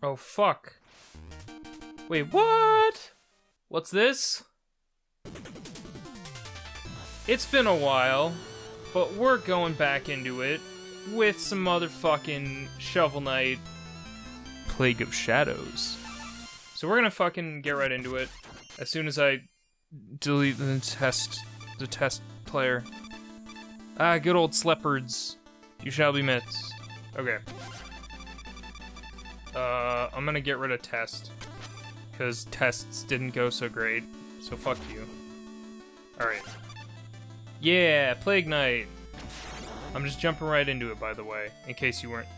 Oh, fuck. Wait, what? What's this? It's been a while, but we're going back into it with some motherfucking Shovel Knight Plague of Shadows. So we're gonna fucking get right into it as soon as I delete the test player. Ah, good old Sleppards. You shall be missed. Okay. I'm gonna get rid of test, because tests didn't go so great, so fuck you. Alright. Yeah, Plague Knight. I'm just jumping right into it, by the way, in case you weren't.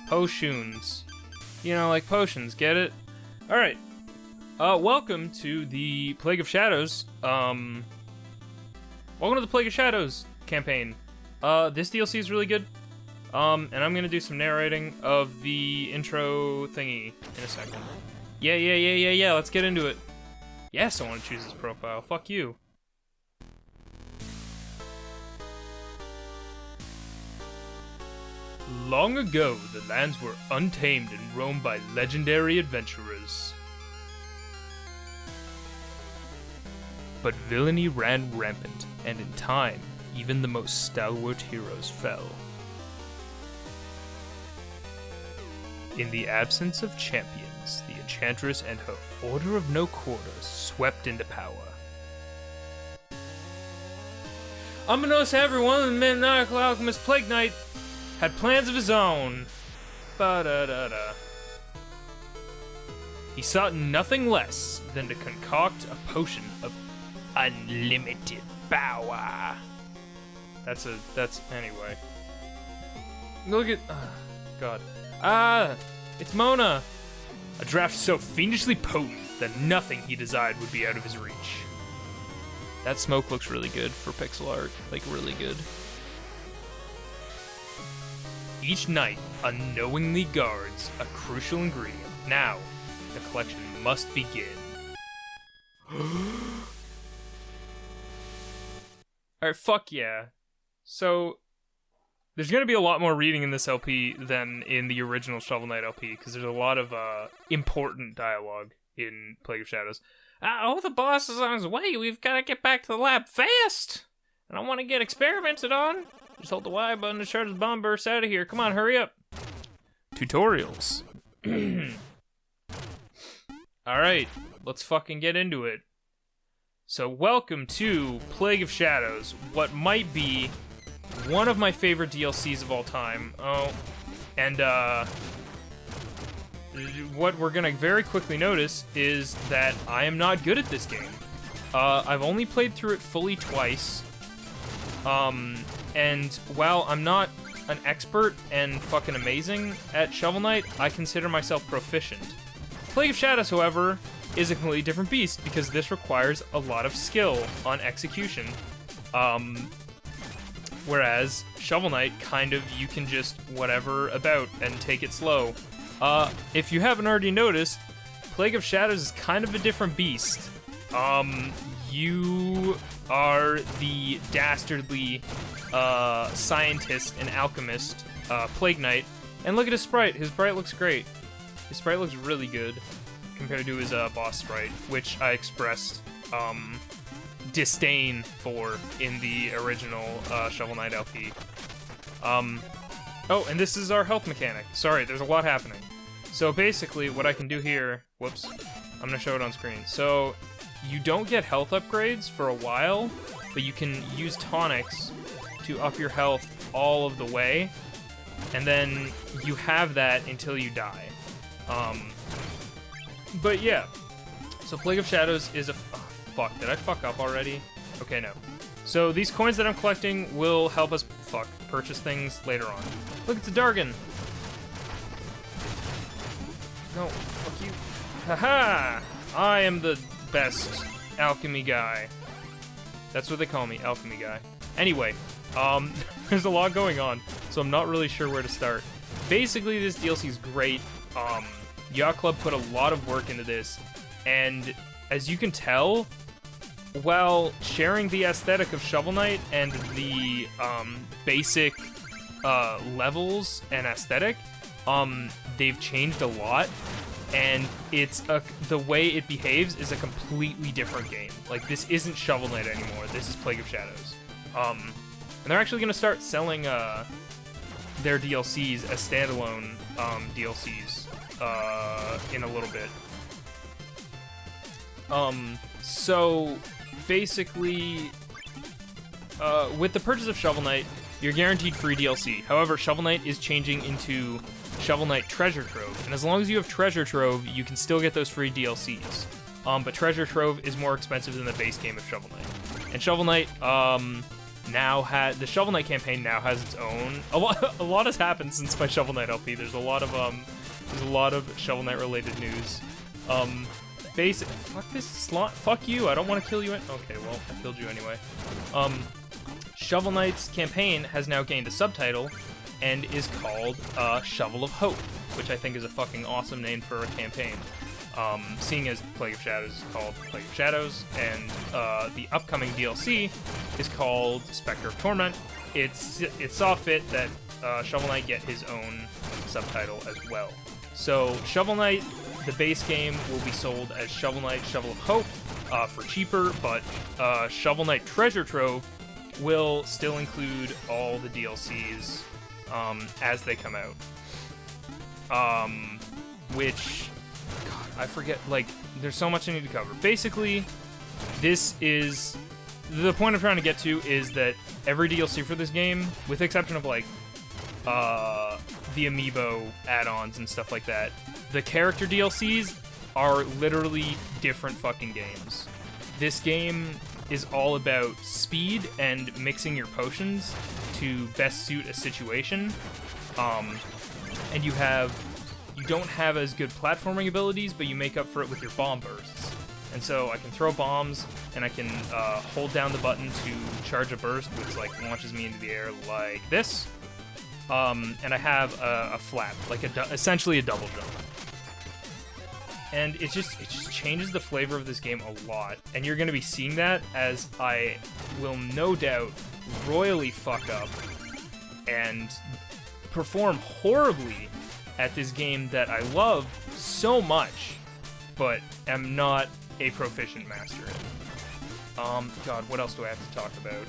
Potions. You know, like potions, get it? Alright. Welcome to the Plague of Shadows. Welcome to the Plague of Shadows campaign. This DLC is really good. And I'm gonna do some narrating of the intro thingy in a second. Yeah, let's get into it. Yes, I want to choose this profile. Fuck you. Long ago, the lands were untamed and roamed by legendary adventurers. But villainy ran rampant, and in time, even the most stalwart heroes fell. In the absence of champions, the Enchantress and her Order of No Quarters swept into power. Unbeknownst to everyone, the maniacal alchemist Plague Knight had plans of his own. Ba-da-da-da. He sought nothing less than to concoct a potion of unlimited power. Anyway. Look at, God. It's Mona. A draft so fiendishly potent that nothing he desired would be out of his reach. That smoke looks really good for pixel art, like really good. Each knight unknowingly guards a crucial ingredient. Now, the collection must begin. Alright, fuck yeah. So, there's gonna be a lot more reading in this LP than in the original Shovel Knight LP, because there's a lot of important dialogue in Plague of Shadows. The boss is on his way. We've gotta get back to the lab fast. I don't want to get experimented on. Just hold the Y button to start his bomb burst out of here. Come on, hurry up. Tutorials. Alright, let's fucking get into it. So, welcome to Plague of Shadows, what might be one of my favorite DLCs of all time. Oh, and what we're gonna very quickly notice is that I am not good at this game. I've only played through it fully twice. And while I'm not an expert and fucking amazing at Shovel Knight, I consider myself proficient. Plague of Shadows, however, is a completely different beast because this requires a lot of skill on execution. Whereas Shovel Knight, kind of, you can just whatever about and take it slow. If you haven't already noticed, Plague of Shadows is kind of a different beast. You are the dastardly scientist and alchemist, Plague Knight. And look at his sprite. His sprite looks great. His sprite looks really good compared to his boss sprite, which I expressed disdain for in the original Shovel Knight LP. Oh, and this is our health mechanic. Sorry, there's a lot happening. So basically, what I can do here... Whoops. I'm going to show it on screen. So, you don't get health upgrades for a while, but you can use tonics to up your health all of the way, and then you have that until you die. But yeah. So Plague of Shadows is a... Oh, fuck, did I fuck up already? Okay, no. So these coins that I'm collecting will help us, purchase things later on. Look, it's a Dargon! No, fuck you. Haha! I am the best alchemy guy. That's what they call me, alchemy guy. Anyway, there's a lot going on. so I'm not really sure where to start. Basically, this DLC is great. Yacht Club put a lot of work into this, and as you can tell, while sharing the aesthetic of Shovel Knight and the basic levels and aesthetic, they've changed a lot, and the way it behaves is a completely different game. Like, this isn't Shovel Knight anymore. This is Plague of Shadows. And they're actually going to start selling their DLCs as standalone DLCs in a little bit. So basically, with the purchase of Shovel Knight, you're guaranteed free DLC. However, Shovel Knight is changing into Shovel Knight Treasure Trove, and as long as you have Treasure Trove, you can still get those free DLCs. But Treasure Trove is more expensive than the base game of Shovel Knight. And Shovel Knight, the Shovel Knight campaign now has its own. A lot has happened since my Shovel Knight LP. There's a lot of Shovel Knight related news. Fuck this slot. Fuck you. I don't want to kill you. Okay, well, I killed you anyway. Shovel Knight's campaign has now gained a subtitle and is called Shovel of Hope, which I think is a fucking awesome name for a campaign. Seeing as Plague of Shadows is called Plague of Shadows, and the upcoming DLC is called Spectre of Torment, it saw fit that Shovel Knight get his own subtitle as well. So Shovel Knight, the base game, will be sold as Shovel Knight Shovel of Hope for cheaper, but Shovel Knight Treasure Trove will still include all the DLCs as they come out. Which, God, I forget, like, there's so much I need to cover. Basically, this is, the point I'm trying to get to is that every DLC for this game, with the exception of, like, the amiibo add-ons and stuff like that, the character DLCs are literally different fucking games. This game is all about speed and mixing your potions to best suit a situation. And you don't have as good platforming abilities, but you make up for it with your bomb bursts. And so I can throw bombs, and I can hold down the button to charge a burst, which like launches me into the air like this. And I have a flap, like essentially a double jump. And it just changes the flavor of this game a lot. And you're going to be seeing that as I will no doubt royally fuck up and perform horribly at this game that I love so much, but am not a proficient master in. God, what else do I have to talk about?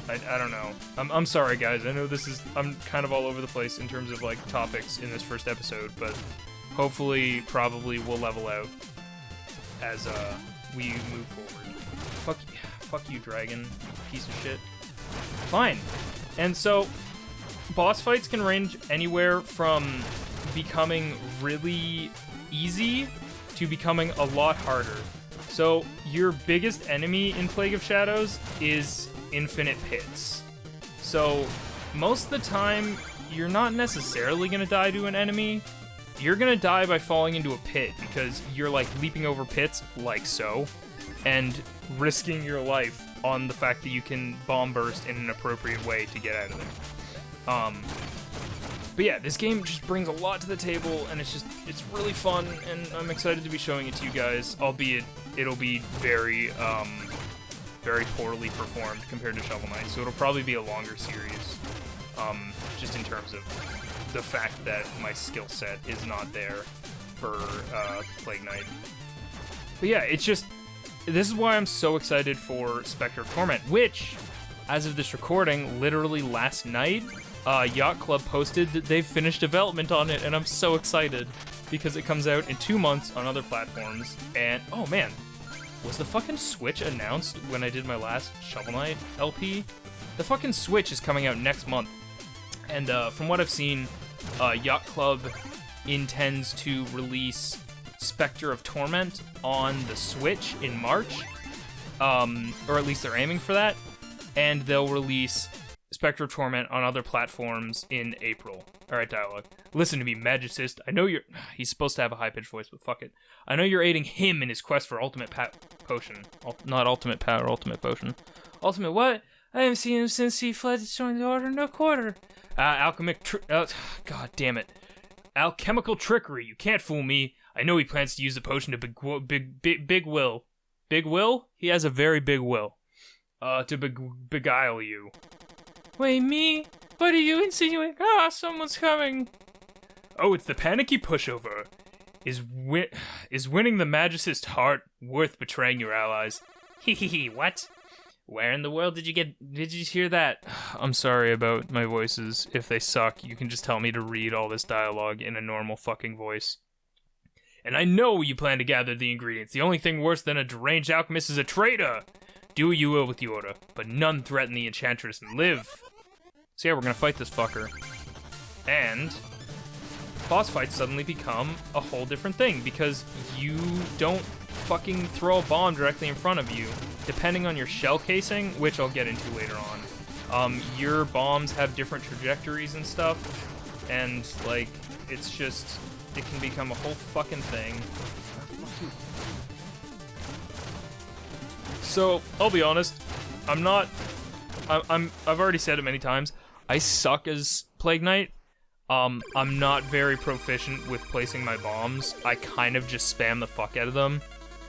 I don't know. I'm sorry, guys. I know I'm kind of all over the place in terms of, like, topics in this first episode, but hopefully, probably we'll level out as we move forward. Fuck you, dragon, you piece of shit. Fine. And so, boss fights can range anywhere from becoming really easy to becoming a lot harder. So, your biggest enemy in Plague of Shadows is infinite pits. So, most of the time, you're not necessarily going to die to an enemy. You're going to die by falling into a pit because you're, like, leaping over pits like so, and risking your life on the fact that you can bomb burst in an appropriate way to get out of there. But yeah, this game just brings a lot to the table, and it's really fun, and I'm excited to be showing it to you guys, albeit it'll be very poorly performed compared to Shovel Knight, so it'll probably be a longer series, just in terms of the fact that my skill set is not there for Plague Knight. But yeah, this is why I'm so excited for Spectre of Torment, which, as of this recording, literally last night, Yacht Club posted that they've finished development on it, and I'm so excited because it comes out in 2 months on other platforms. And oh man, was the fucking Switch announced when I did my last Shovel Knight LP? The fucking Switch is coming out next month, and from what I've seen, Yacht Club intends to release Spectre of Torment on the Switch in March, or at least they're aiming for that, and they'll release Spectre of Torment on other platforms in April. Alright, Dialogue. Listen to me, Magicist. I know he's supposed to have a high-pitched voice, but fuck it. I know you're aiding him in his quest for Ultimate Potion. Not Ultimate Power, Ultimate Potion. Ultimate what? I haven't seen him since he fled to join the Order in a quarter. God damn it. Alchemical trickery. You can't fool me. I know he plans to use the potion to big will. Big will? He has a very big will. To beguile you. Wait, me? What are you insinuating? Someone's coming. Oh, it's the panicky pushover. Is winning the Magicist's heart worth betraying your allies? Hehehe, what? Where in the world did you hear that? I'm sorry about my voices. If they suck, you can just tell me to read all this dialogue in a normal fucking voice. And I know you plan to gather the ingredients. The only thing worse than a deranged alchemist is a traitor. Do what you will with the order, but none threaten the enchantress and live. So yeah, we're gonna fight this fucker. And boss fights suddenly become a whole different thing because you don't fucking throw a bomb directly in front of you. Depending on your shell casing, which I'll get into later on, your bombs have different trajectories and stuff, and like it can become a whole fucking thing. So I'll be honest, I've already said it many times. I suck as Plague Knight. I'm not very proficient with placing my bombs. I kind of just spam the fuck out of them.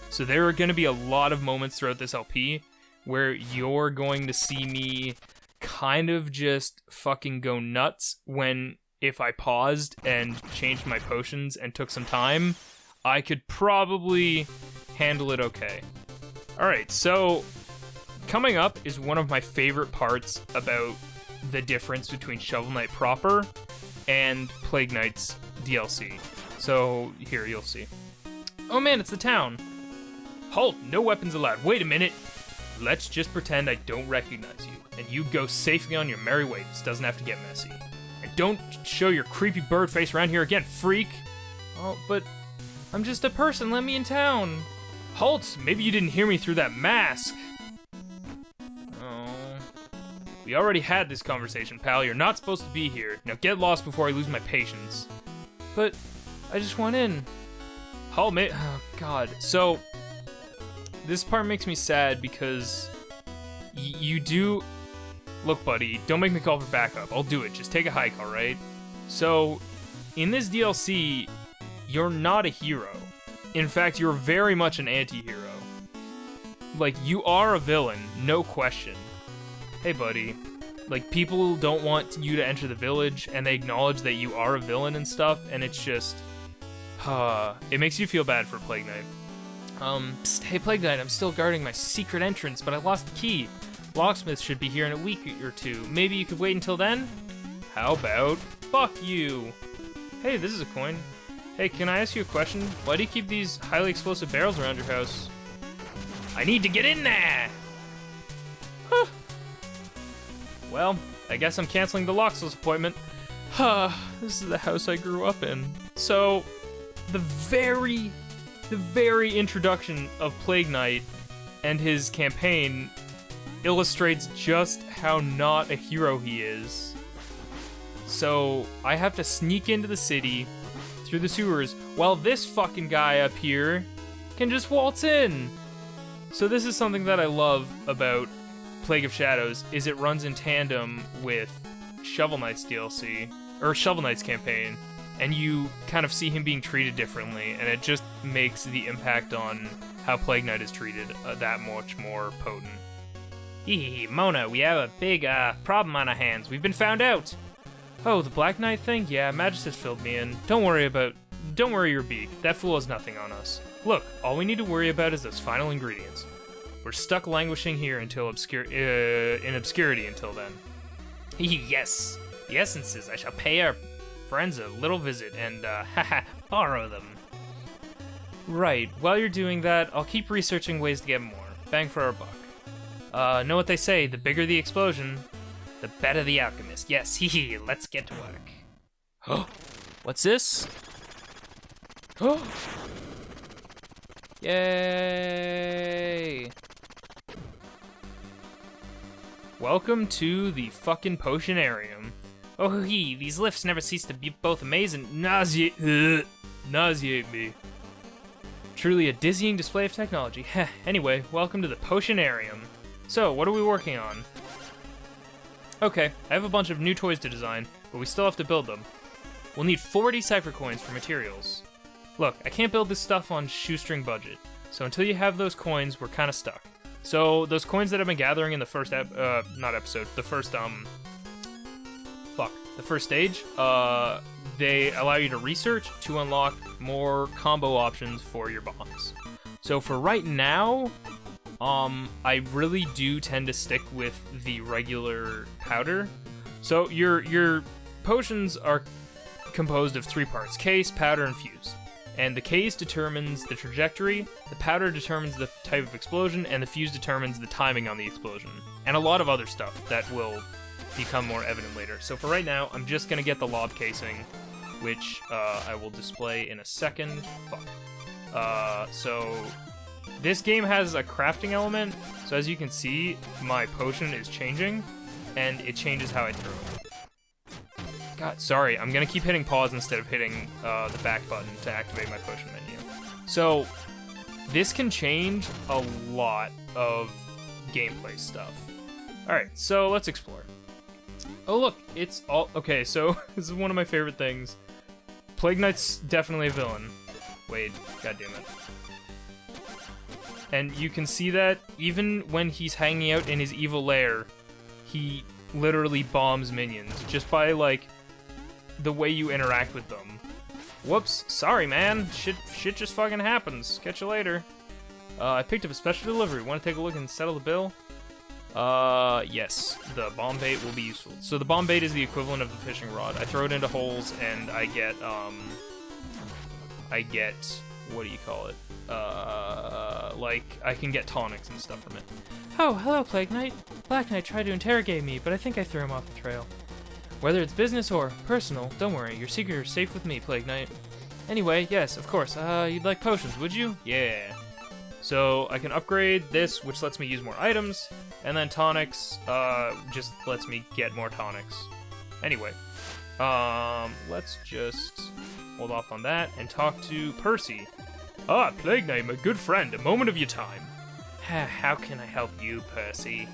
So there are going to be a lot of moments throughout this LP where you're going to see me kind of just fucking go nuts when if I paused and changed my potions and took some time, I could probably handle it okay. Alright, so coming up is one of my favorite parts about the difference between Shovel Knight proper and Plague Knight's DLC. So here, you'll see. Oh man, it's the town. Halt, no weapons allowed. Wait a minute. Let's just pretend I don't recognize you, and you go safely on your merry way. This doesn't have to get messy. And don't show your creepy bird face around here again, freak. Oh, but I'm just a person. Let me in town. Halt, maybe you didn't hear me through that mask. Oh. We already had this conversation, pal. You're not supposed to be here. Now get lost before I lose my patience. But I just want in. Halt, mate. Oh, God. So this part makes me sad because you do... Look, buddy, don't make me call for backup. I'll do it. Just take a hike, alright? So, in this DLC, you're not a hero. In fact, you're very much an anti-hero. Like, you are a villain, no question. Hey, buddy. Like, people don't want you to enter the village, and they acknowledge that you are a villain and stuff, and it's just... it makes you feel bad for Plague Knight. Psst, hey Plague Knight, I'm still guarding my secret entrance, but I lost the key. Locksmith should be here in a week or two. Maybe you could wait until then? How about fuck you? Hey, this is a coin. Hey, can I ask you a question? Why do you keep these highly explosive barrels around your house? I need to get in there! Huh. Well, I guess I'm canceling the Locksmith's appointment. This is the house I grew up in. So, the very introduction of Plague Knight and his campaign illustrates just how not a hero he is. So, I have to sneak into the city through the sewers while this fucking guy up here can just waltz in. So this is something that I love about Plague of Shadows, is it runs in tandem with Shovel Knight's DLC, or Shovel Knight's campaign, and you kind of see him being treated differently, and it just makes the impact on how Plague Knight is treated that much more potent. Hee Mona, we have a big problem on our hands. We've been found out. Oh, the Black Knight thing? Yeah, Magicist filled me in. Don't worry your beak. That fool has nothing on us. Look, all we need to worry about is those final ingredients. We're stuck languishing here until in obscurity until then. Yes, the essences. I shall pay our friends a little visit and borrow them. Right. While you're doing that, I'll keep researching ways to get more. Bang for our buck. Know what they say, the bigger the explosion, the better the alchemist. Yes, hee, let's get to work. Oh, what's this? Oh, yay! Welcome to the fucking Potionarium. Oh hee, these lifts never cease to be both amazing and nauseate me. Truly a dizzying display of technology. Anyway, welcome to the Potionarium. So, what are we working on? Okay, I have a bunch of new toys to design, but we still have to build them. We'll need 40 cipher coins for materials. Look, I can't build this stuff on shoestring budget, so until you have those coins, we're kind of stuck. So those coins that I've been gathering in the first the first stage, they allow you to research to unlock more combo options for your bombs. So for right now, I really do tend to stick with the regular powder. So your potions are composed of 3 parts: case, powder, and fuse. And the case determines the trajectory, the powder determines the type of explosion, and the fuse determines the timing on the explosion. And a lot of other stuff that will become more evident later. So for right now, I'm just gonna get the lob casing, which I will display in a second. Fuck. So this game has a crafting element, so as you can see, my potion is changing, and it changes how I throw it. God, sorry, I'm gonna keep hitting pause instead of hitting the back button to activate my potion menu. So, this can change a lot of gameplay stuff. Alright, so let's explore. Oh look, it's all... Okay, so this is one of my favorite things. Plague Knight's definitely a villain. Wait, goddammit. And you can see that even when he's hanging out in his evil lair, he literally bombs minions just by, like, the way you interact with them. Whoops, sorry man, shit just fucking happens. Catch you later. I picked up a special delivery. Want to take a look and settle the bill? Yes, the bomb bait will be useful. So the bomb bait is the equivalent of the fishing rod. I throw it into holes and I get, what do you call it? Like, I can get tonics and stuff from it. Oh, hello, Plague Knight. Black Knight tried to interrogate me, but I think I threw him off the trail. Whether it's business or personal, don't worry, your secret is safe with me, Plague Knight. Anyway, yes, of course, you'd like potions, would you? Yeah. So, I can upgrade this, which lets me use more items, and then tonics, just lets me get more tonics. Anyway, let's just hold off on that and talk to Percy. Ah, Plague Knight, my good friend, a moment of your time. How can I help you, Percy?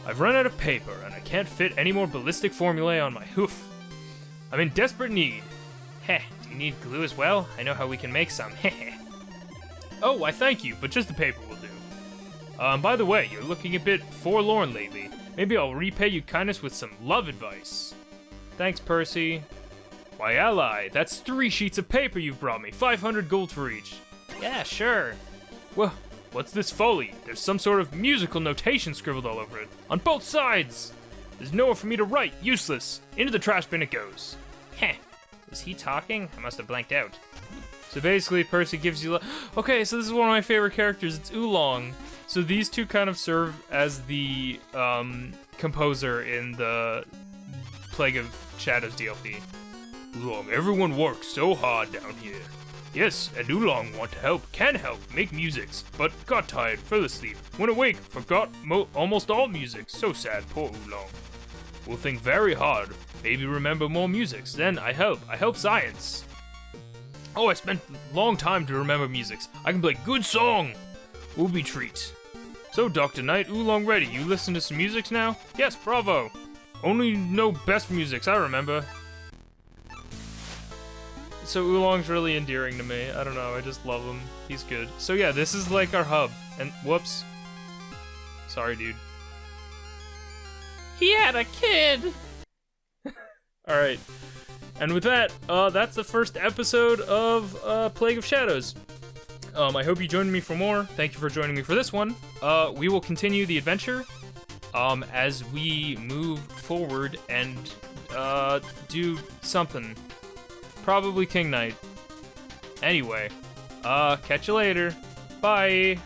I've run out of paper, and I can't fit any more ballistic formulae on my hoof. I'm in desperate need. Heh, do you need glue as well? I know how we can make some, heh. Oh, why thank you, but just the paper will do. By the way, you're looking a bit forlorn lately. Maybe I'll repay you kindness with some love advice. Thanks, Percy. Why, ally, that's 3 sheets of paper you've brought me, 500 gold for each. Yeah, sure. Well, what's this folly? There's some sort of musical notation scribbled all over it. On both sides! There's nowhere for me to write. Useless. Into the trash bin it goes. Heh. Was he talking? I must have blanked out. So basically, Percy gives you... Okay, so this is one of my favorite characters. It's Oolong. So these two kind of serve as the composer in the Plague of Shadows DLC. Oolong, everyone works so hard down here. Yes, and Oolong want to help, can help, make musics, but got tired, fell asleep. When awake, forgot almost all music. So sad, poor Oolong. We'll think very hard, maybe remember more musics. Then I help science. Oh, I spent long time to remember musics. I can play good song. Ooby treat. So, Dr. Knight, Oolong ready. You listen to some musics now? Yes, bravo. Only know best musics, I remember. So Oolong's really endearing to me. I don't know, I just love him. He's good. So yeah, this is like our hub. And whoops. Sorry, dude. He had a kid! Alright. And with that, that's the first episode of Plague of Shadows. I hope you joined me for more. Thank you for joining me for this one. We will continue the adventure as we move forward and do something. Probably King Knight. Anyway, catch you later. Bye.